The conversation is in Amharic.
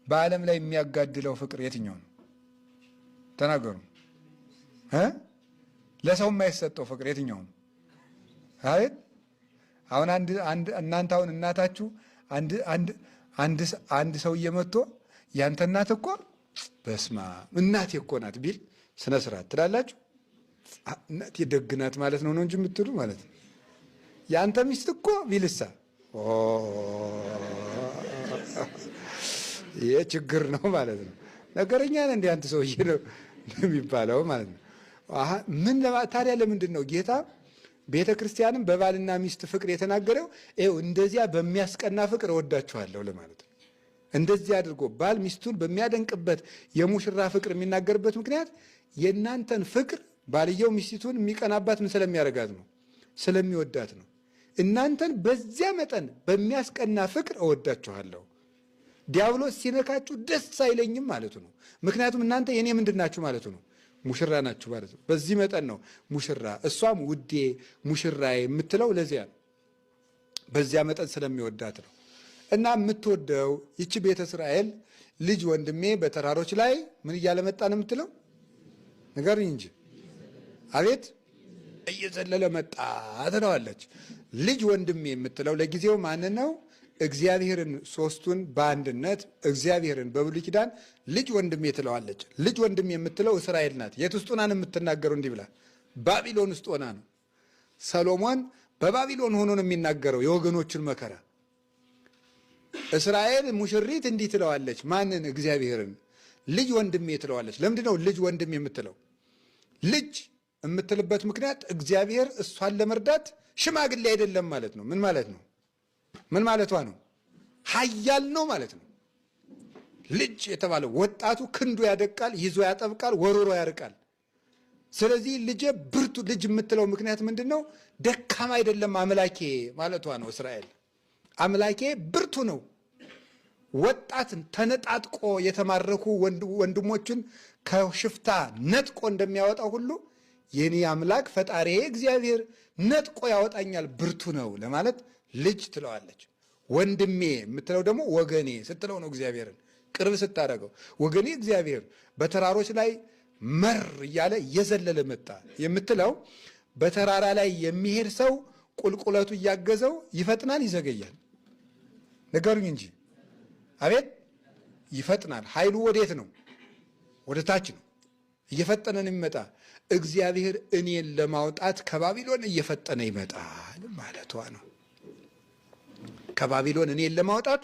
በዓለም ላይ የሚያጋድለው ፍቅር የትኛው ነው? ተናገሩ። ለሰው የማይሰጠው ፍቅር የትኛው ነው? አይደል? አሁን እናንተ አሁን እናታችሁ አንድ ሰውዬ መጥቶ ያንተ እናት እኮ በስማ እናቴ እኮ ናት ቢል ስነ ስርዓት ትላላችሁ? እናቴ ደግ ናት ማለት ነው እንጂ የምትሉ ማለት ነው። ያንተ ሚስት እኮ ቢልሳ ይሄ ችግር ነው ማለት ነው። ነገረኛ ነህ እንደ አንተ ሰውዬ ነው የሚባለው ማለት ነው። ታዲያ ለምንድን ነው ጌታ ቤተ ክርስቲያንም በባልና ሚስት ፍቅር የተናገረው? እንደዚያ በሚያስቀና ፍቅር እወዳችኋለሁ ለማለት ነው። እንደዚህ አድርጎ ባል ሚስቱን በሚያደንቅበት የሙሽራ ፍቅር የሚናገርበት ምክንያት የእናንተን ፍቅር ባልየው ሚስቱን የሚቀናባት ምን ስለሚያደርጋት ነው? ስለሚወዳት ነው። እናንተን በዚያ መጠን በሚያስቀና ፍቅር እወዳችኋለሁ። ዲያብሎስ ሲነካችሁ ደስ አይለኝም ማለቱ ነው። ምክንያቱም እናንተ የኔ ምንድን ናችሁ ማለቱ ነው። ሙሽራ ናችሁ ማለት ነው። በዚህ መጠን ነው ሙሽራ፣ እሷም ውዴ ሙሽራዬ የምትለው ለዚያ ነው። በዚያ መጠን ስለሚወዳት ነው። እና የምትወደው ይቺ ቤተ እስራኤል ልጅ ወንድሜ በተራሮች ላይ ምን እያለ መጣ ነው የምትለው? ንገሩኝ እንጂ አቤት እየዘለለ መጣ ትለዋለች። ልጅ ወንድሜ የምትለው ለጊዜው ማንን ነው? እግዚአብሔርን ሶስቱን በአንድነት እግዚአብሔርን በብሉይ ኪዳን ልጅ ወንድሜ ትለዋለች። ልጅ ወንድሜ የምትለው እስራኤል ናት። የት ውስጥ ሆና ነው የምትናገረው? እንዲህ ብላ ባቢሎን ውስጥ ሆና ነው። ሰሎሞን በባቢሎን ሆኖ ነው የሚናገረው የወገኖቹን መከራ። እስራኤል ሙሽሪት እንዲህ ትለዋለች ማንን? እግዚአብሔርን ልጅ ወንድሜ ትለዋለች። ለምንድን ነው ልጅ ወንድሜ የምትለው? ልጅ የምትልበት ምክንያት እግዚአብሔር እሷን ለመርዳት ሽማግሌ አይደለም ማለት ነው። ምን ማለት ነው? ምን ማለቷ ነው? ኃያል ነው ማለት ነው። ልጅ የተባለው ወጣቱ ክንዱ ያደቃል፣ ይዞ ያጠብቃል፣ ወሮሮ ያርቃል። ስለዚህ ልጄ ብርቱ ልጅ የምትለው ምክንያት ምንድን ነው? ደካማ አይደለም አምላኬ ማለቷ ነው። እስራኤል አምላኬ ብርቱ ነው። ወጣትን ተነጣጥቆ የተማረኩ ወንድሞችን ከሽፍታ ነጥቆ እንደሚያወጣው ሁሉ የኔ አምላክ ፈጣሪ እግዚአብሔር ነጥቆ ያወጣኛል፣ ብርቱ ነው ለማለት ልጅ ትለዋለች። ወንድሜ የምትለው ደግሞ ወገኔ ስትለው ነው። እግዚአብሔርን ቅርብ ስታደርገው ወገኔ እግዚአብሔር በተራሮች ላይ መር እያለ እየዘለለ መጣ የምትለው በተራራ ላይ የሚሄድ ሰው ቁልቁለቱ እያገዘው ይፈጥናል ይዘገያል? ንገሩኝ እንጂ አቤት ይፈጥናል። ኃይሉ ወዴት ነው? ወደ ታች ነው። እየፈጠነ ነው የሚመጣ። እግዚአብሔር እኔን ለማውጣት ከባቢሎን እየፈጠነ ይመጣል ማለቷ ነው። ከባቢሎን እኔን ለማውጣት